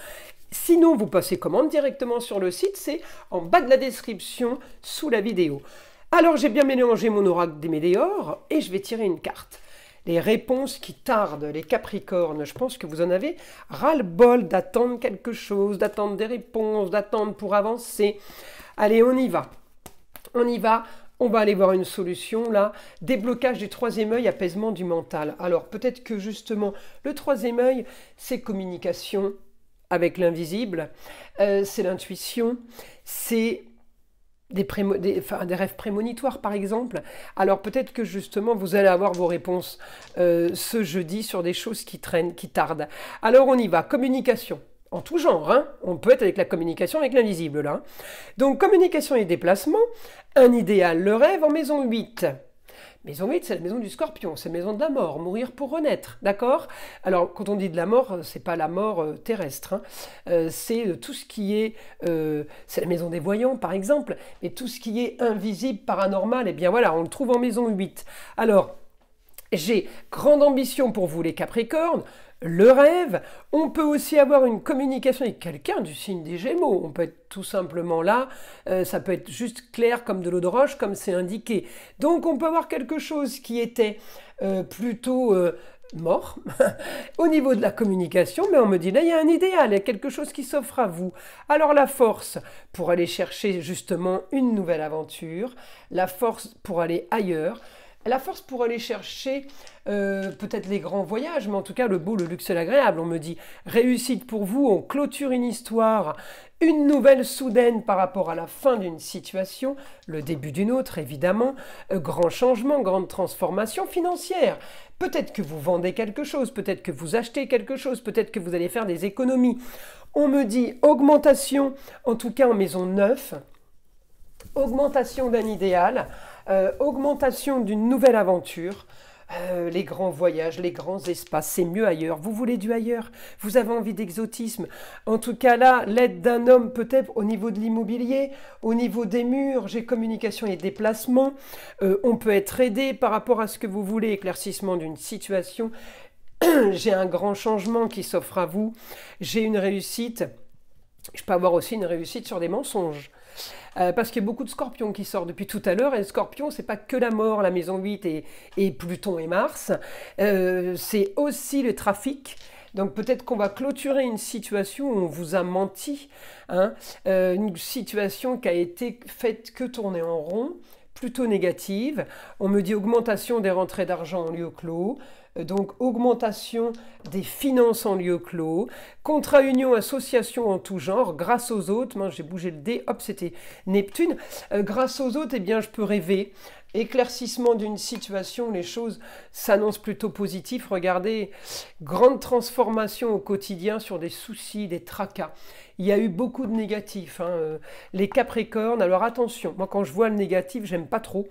Sinon, vous passez commande directement sur le site, c'est en bas de la description sous la vidéo. Alors, j'ai bien mélangé mon oracle des Météores et je vais tirer une carte. Les réponses qui tardent, les Capricornes, je pense que vous en avez ras-le-bol d'attendre quelque chose, d'attendre des réponses, d'attendre pour avancer. Allez, on y va. On y va. On va aller voir une solution là. Déblocage du troisième œil, apaisement du mental. Alors, peut-être que justement, le troisième œil, c'est communication avec l'invisible, c'est l'intuition, c'est des rêves prémonitoires par exemple. Alors peut-être que justement vous allez avoir vos réponses ce jeudi sur des choses qui traînent, qui tardent. Alors on y va, communication. En tout genre, hein. On peut être avec la communication avec l'invisible là. Donc communication et déplacement, un idéal, le rêve en maison 8. Maison 8, c'est la maison du Scorpion, c'est la maison de la mort, mourir pour renaître, d'accord? Alors, quand on dit de la mort, c'est pas la mort terrestre, hein. C'est tout ce qui est... c'est la maison des voyants, par exemple, et tout ce qui est invisible, paranormal, eh bien voilà, on le trouve en maison 8. Alors, j'ai grande ambition pour vous les Capricornes, le rêve, on peut aussi avoir une communication avec quelqu'un du signe des Gémeaux, on peut être tout simplement là, ça peut être juste clair comme de l'eau de roche, comme c'est indiqué. Donc on peut avoir quelque chose qui était plutôt mort au niveau de la communication, mais on me dit là il y a un idéal, il y a quelque chose qui s'offre à vous. Alors la force pour aller chercher justement une nouvelle aventure, la force pour aller ailleurs, la force pour aller chercher peut-être les grands voyages, mais en tout cas le beau, le luxe et l'agréable. On me dit réussite pour vous, on clôture une histoire, une nouvelle soudaine par rapport à la fin d'une situation, le début d'une autre évidemment, grand changement, grande transformation financière. Peut-être que vous vendez quelque chose, peut-être que vous achetez quelque chose, peut-être que vous allez faire des économies. On me dit augmentation, en tout cas en maison 9, augmentation d'un idéal, augmentation d'une nouvelle aventure, les grands voyages, les grands espaces, c'est mieux ailleurs. Vous voulez du ailleurs, vous avez envie d'exotisme. En tout cas là, l'aide d'un homme peut-être au niveau de l'immobilier, au niveau des murs, j'ai communication et déplacement. On peut être aidé par rapport à ce que vous voulez, éclaircissement d'une situation. J'ai un grand changement qui s'offre à vous. J'ai une réussite. Je peux avoir aussi une réussite sur des mensonges. Parce qu'il y a beaucoup de scorpions qui sortent depuis tout à l'heure, et le scorpion, c'est pas que la mort, la maison 8 et Pluton et Mars, c'est aussi le trafic. Donc peut-être qu'on va clôturer une situation où on vous a menti, hein, une situation qui a été faite que tourner en rond, plutôt négative. On me dit augmentation des rentrées d'argent en lieu clos, donc augmentation des finances en lieu clos, contrat union, association en tout genre, grâce aux autres, moi j'ai bougé le dé, hop c'était Neptune, grâce aux autres, eh bien je peux rêver, éclaircissement d'une situation, les choses s'annoncent plutôt positives, regardez, grande transformation au quotidien sur des soucis, des tracas. Il y a eu beaucoup de négatifs, hein, les Capricornes, alors attention, moi quand je vois le négatif, j'aime pas trop.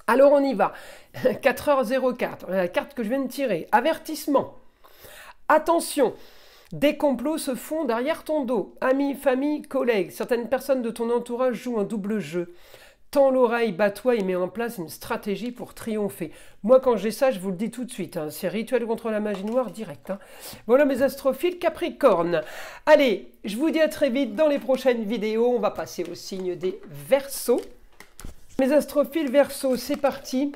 Alors on y va, 4h04, la carte que je viens de tirer, avertissement, attention, des complots se font derrière ton dos, amis, famille, collègues, certaines personnes de ton entourage jouent un double jeu, tends l'oreille, bats-toi et mets en place une stratégie pour triompher. Moi quand j'ai ça, je vous le dis tout de suite, hein, c'est rituel contre la magie noire direct. Hein. Voilà mes astrophiles Capricorne. Allez, je vous dis à très vite dans les prochaines vidéos, on va passer au signe des Verseaux. Mes astrophiles Verseaux, c'est parti.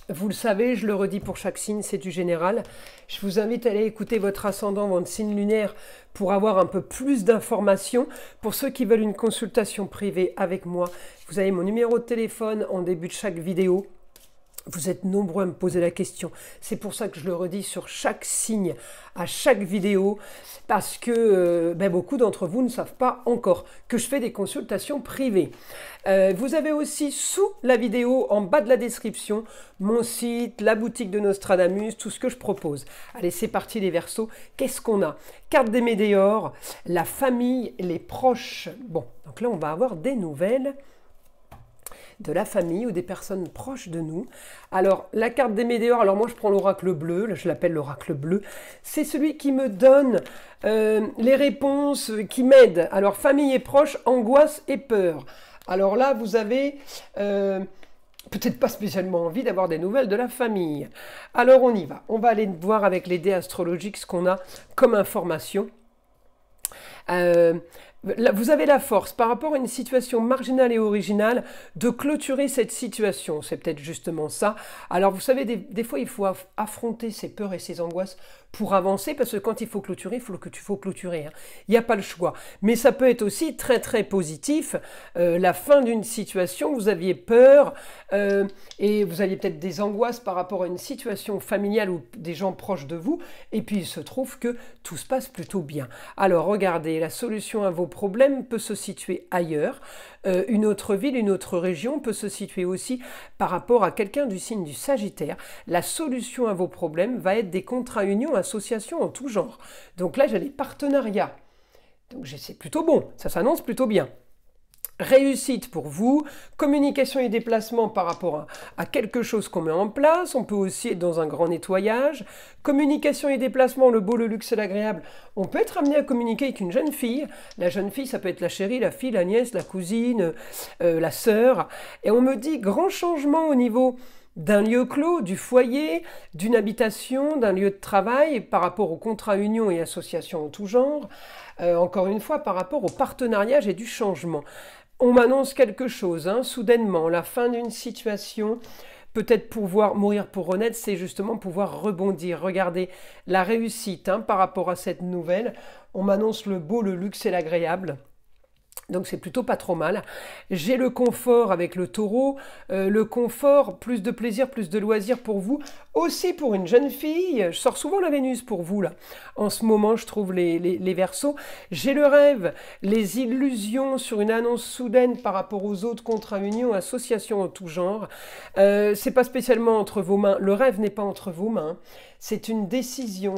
Vous le savez, je le redis pour chaque signe, c'est du général. Je vous invite à aller écouter votre ascendant, votre signe lunaire pour avoir un peu plus d'informations. Pour ceux qui veulent une consultation privée avec moi, vous avez mon numéro de téléphone en début de chaque vidéo. Vous êtes nombreux à me poser la question. C'est pour ça que je le redis sur chaque signe, à chaque vidéo, parce que beaucoup d'entre vous ne savent pas encore que je fais des consultations privées. Vous avez aussi sous la vidéo, en bas de la description, mon site, la boutique de Nostradamus, tout ce que je propose. Allez, c'est parti les Verseaux. Qu'est-ce qu'on a? Carte des Météores, la famille, les proches. Bon, donc là, on va avoir des nouvelles de la famille ou des personnes proches de nous. Alors, la carte des Météores, alors moi je prends l'oracle bleu, là, je l'appelle l'oracle bleu, c'est celui qui me donne les réponses, qui m'aide. Alors, famille et proches, angoisse et peur. Alors là, vous avez peut-être pas spécialement envie d'avoir des nouvelles de la famille. Alors on y va. On va aller voir avec les dés astrologiques ce qu'on a comme information. Vous avez la force, par rapport à une situation marginale et originale, de clôturer cette situation. C'est peut-être justement ça. Alors, vous savez, des fois, il faut affronter ses peurs et ses angoisses pour avancer, parce que quand il faut clôturer, il faut clôturer. Hein. Il n'y a pas le choix. Mais ça peut être aussi très, très positif. La fin d'une situation, vous aviez peur et vous aviez peut-être des angoisses par rapport à une situation familiale ou des gens proches de vous. Et puis, il se trouve que tout se passe plutôt bien. Alors, regardez, la solution à vos problèmes peut se situer ailleurs. Une autre ville, une autre région peut se situer aussi par rapport à quelqu'un du signe du Sagittaire. La solution à vos problèmes va être des contrats unions, associations en tout genre. Donc là, j'ai des partenariats. Donc c'est plutôt bon, ça s'annonce plutôt bien. Réussite pour vous, communication et déplacement par rapport à quelque chose qu'on met en place. On peut aussi être dans un grand nettoyage. Communication et déplacement, le beau, le luxe et l'agréable. On peut être amené à communiquer avec une jeune fille. La jeune fille, ça peut être la chérie, la fille, la nièce, la cousine, la sœur. Et on me dit grand changement au niveau d'un lieu clos, du foyer, d'une habitation, d'un lieu de travail par rapport aux contrats unions et associations en tout genre. Encore une fois, par rapport au partenariat et du changement. On m'annonce quelque chose, hein, soudainement, la fin d'une situation, peut-être pouvoir mourir pour renaître, c'est justement pouvoir rebondir. Regardez la réussite hein, par rapport à cette nouvelle. On m'annonce le beau, le luxe et l'agréable. Donc c'est plutôt pas trop mal. J'ai le confort avec le taureau. Le confort, plus de plaisir, plus de loisirs pour vous. Aussi pour une jeune fille. Je sors souvent la Vénus pour vous là. En ce moment, je trouve les Verseaux. J'ai le rêve, les illusions sur une annonce soudaine par rapport aux autres contrats unions, associations en tout genre. C'est pas spécialement entre vos mains. Le rêve n'est pas entre vos mains. C'est une décision,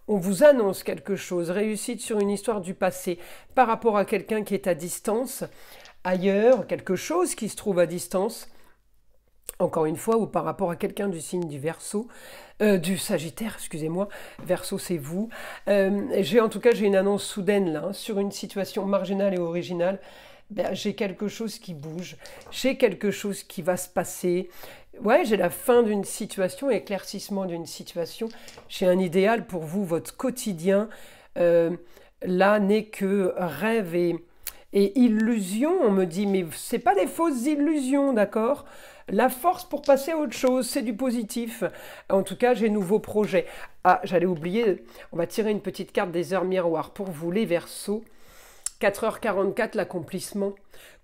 on vous annonce quelque chose, réussite sur une histoire du passé par rapport à quelqu'un qui est à distance, ailleurs, quelque chose qui se trouve à distance, encore une fois, ou par rapport à quelqu'un du signe du Verseau, du Sagittaire, excusez-moi, Verseau c'est vous. En tout cas, j'ai une annonce soudaine là, hein, sur une situation marginale et originale. J'ai quelque chose qui bouge, j'ai quelque chose qui va se passer. Ouais, j'ai la fin d'une situation, éclaircissement d'une situation. J'ai un idéal pour vous, votre quotidien. Là n'est que rêve et illusion. On me dit, mais c'est pas des fausses illusions, d'accord? La force pour passer à autre chose, c'est du positif. En tout cas, j'ai nouveaux projets. Ah, j'allais oublier, on va tirer une petite carte des heures miroirs pour vous, les Verseaux. 4h44, l'accomplissement.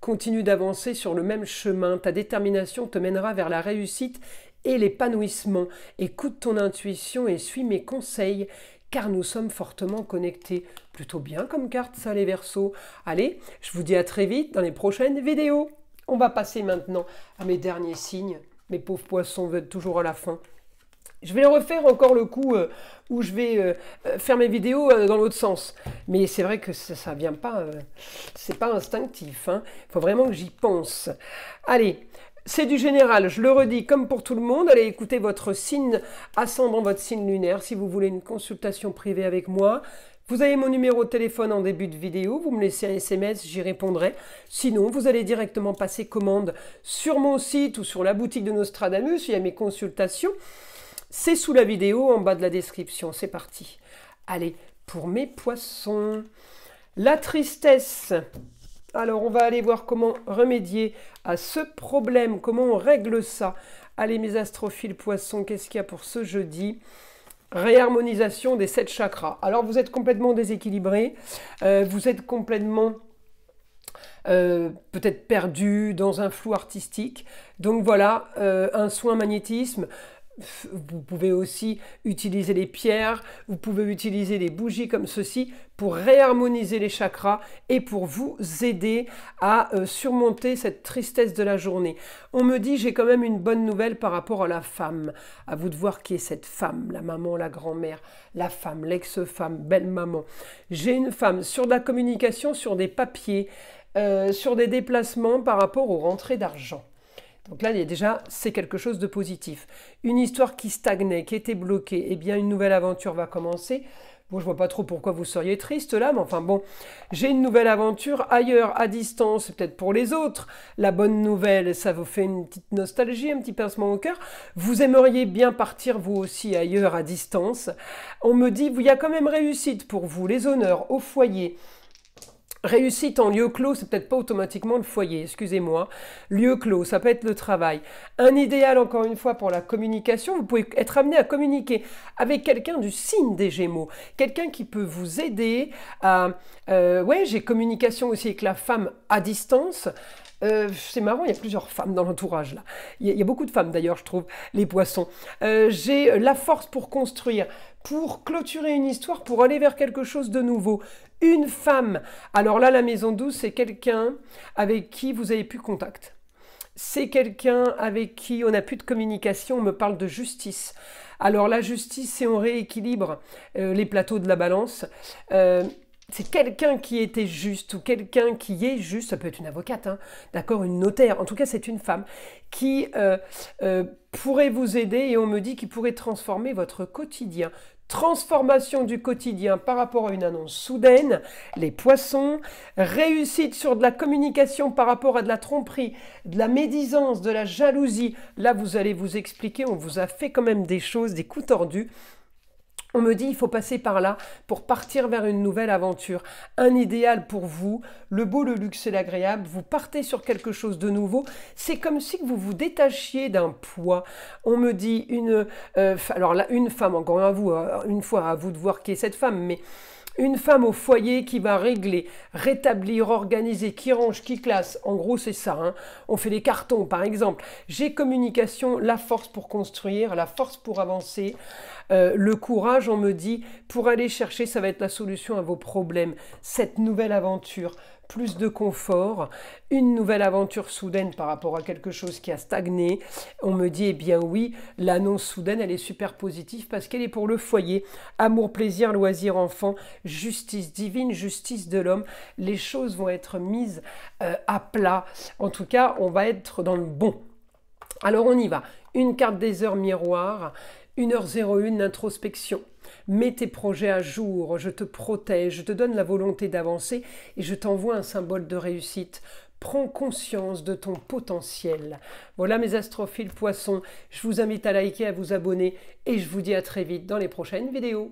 Continue d'avancer sur le même chemin. Ta détermination te mènera vers la réussite et l'épanouissement. Écoute ton intuition et suis mes conseils, car nous sommes fortement connectés. Plutôt bien comme carte, ça, les Verseaux. Allez, je vous dis à très vite dans les prochaines vidéos. On va passer maintenant à mes derniers signes. Mes pauvres poissons, vous êtes toujours à la fin. Je vais refaire encore le coup où je vais faire mes vidéos dans l'autre sens. Mais c'est vrai que ça vient pas, c'est pas instinctif. Hein. Il faut vraiment que j'y pense. Allez, c'est du général, je le redis, comme pour tout le monde. Allez écouter votre signe ascendant, votre signe lunaire. Si vous voulez une consultation privée avec moi, vous avez mon numéro de téléphone en début de vidéo. Vous me laissez un SMS, j'y répondrai. Sinon, vous allez directement passer commande sur mon site ou sur la boutique de Nostradamus. Il y a mes consultations. C'est sous la vidéo, en bas de la description. C'est parti. Allez, pour mes poissons. La tristesse. Alors, on va aller voir comment remédier à ce problème. Comment on règle ça. Allez, mes astrophiles poissons, qu'est-ce qu'il y a pour ce jeudi ? Réharmonisation des 7 chakras. Alors, vous êtes complètement déséquilibré. Vous êtes complètement... peut-être perdu dans un flou artistique. Donc voilà, un soin magnétisme. Vous pouvez aussi utiliser les pierres, vous pouvez utiliser les bougies comme ceci pour réharmoniser les chakras et pour vous aider à surmonter cette tristesse de la journée. On me dit, j'ai quand même une bonne nouvelle par rapport à la femme. À vous de voir qui est cette femme, la maman, la grand-mère, la femme, l'ex-femme, belle-maman. J'ai une femme sur de la communication, sur des papiers, sur des déplacements par rapport aux rentrées d'argent. Donc là, déjà, c'est quelque chose de positif. Une histoire qui stagnait, qui était bloquée, eh bien, une nouvelle aventure va commencer. Bon, je vois pas trop pourquoi vous seriez triste là, mais enfin bon, j'ai une nouvelle aventure ailleurs, à distance, c'est peut-être pour les autres. La bonne nouvelle, ça vous fait une petite nostalgie, un petit pincement au cœur. Vous aimeriez bien partir vous aussi ailleurs, à distance. On me dit, il y a quand même réussite pour vous, les honneurs au foyer. Réussite en lieu clos, c'est peut-être pas automatiquement le foyer, excusez-moi. Lieu clos, ça peut être le travail. Un idéal, encore une fois, pour la communication. Vous pouvez être amené à communiquer avec quelqu'un du signe des Gémeaux. Quelqu'un qui peut vous aider à... ouais, j'ai communication aussi avec la femme à distance. C'est marrant, il y a plusieurs femmes dans l'entourage là. Il y a beaucoup de femmes d'ailleurs, je trouve, les poissons. J'ai la force pour construire, pour clôturer une histoire, pour aller vers quelque chose de nouveau. Une femme. Alors là, la maison 12, c'est quelqu'un avec qui vous avez plus contact. C'est quelqu'un avec qui on n'a plus de communication, on me parle de justice. Alors la justice, c'est on rééquilibre les plateaux de la balance. C'est quelqu'un qui était juste ou quelqu'un qui est juste, ça peut être une avocate, hein, d'accord, une notaire, en tout cas c'est une femme qui pourrait vous aider et on me dit qu'il pourrait transformer votre quotidien. Transformation du quotidien par rapport à une annonce soudaine, les poissons, réussite sur de la communication par rapport à de la tromperie, de la médisance, de la jalousie. Là vous allez vous expliquer, on vous a fait quand même des choses, des coups tordus. On me dit il faut passer par là pour partir vers une nouvelle aventure. Un idéal pour vous, le beau, le luxe et l'agréable. Vous partez sur quelque chose de nouveau. C'est comme si vous vous détachiez d'un poids. On me dit alors là, une femme, encore une fois, à vous de voir qui est cette femme, mais une femme au foyer qui va régler, rétablir, organiser, qui range, qui classe. En gros, c'est ça. Hein. On fait des cartons, par exemple. J'ai communication, la force pour construire, la force pour avancer. Le courage, on me dit, pour aller chercher, ça va être la solution à vos problèmes. Cette nouvelle aventure, plus de confort, une nouvelle aventure soudaine par rapport à quelque chose qui a stagné. On me dit, eh bien oui, l'annonce soudaine, elle est super positive parce qu'elle est pour le foyer. Amour, plaisir, loisir, enfant, justice divine, justice de l'homme. Les choses vont être mises à plat. En tout cas, on va être dans le bon. Alors on y va. Une carte des heures miroir. 1h01 d'introspection. Mets tes projets à jour, je te protège, je te donne la volonté d'avancer et je t'envoie un symbole de réussite. Prends conscience de ton potentiel. Voilà mes astrophiles poissons, je vous invite à liker, à vous abonner et je vous dis à très vite dans les prochaines vidéos.